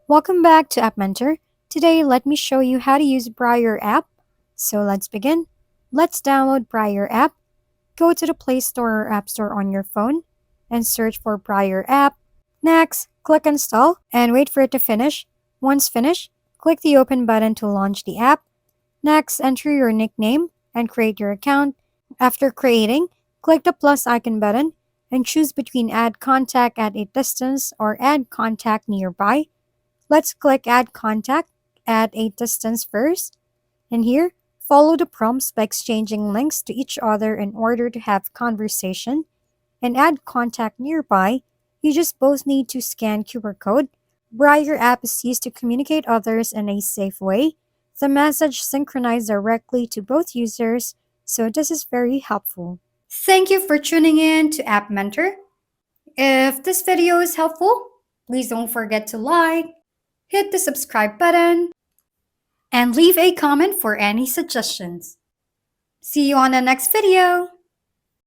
Welcome back to App Mentor. Today, let me show you how to use Briar App. So let's begin. Let's download Briar App. Go to the Play Store or App Store on your phone and search for Briar App. Next, click Install and wait for it to finish. Once finished, click the Open button to launch the app. Next, enter your nickname and create your account. After creating, click the plus icon button and choose between Add Contact at a distance or Add Contact nearby. Let's click Add Contact at a distance first. And here, follow the prompts by exchanging links to each other in order to have conversation. And Add Contact nearby, you just both need to scan QR code. Briar app is used to communicate others in a safe way. The message synchronized directly to both users, so this is very helpful. Thank you for tuning in to App Mentor. If this video is helpful, please don't forget to like, hit the subscribe button, and leave a comment for any suggestions. See you on the next video!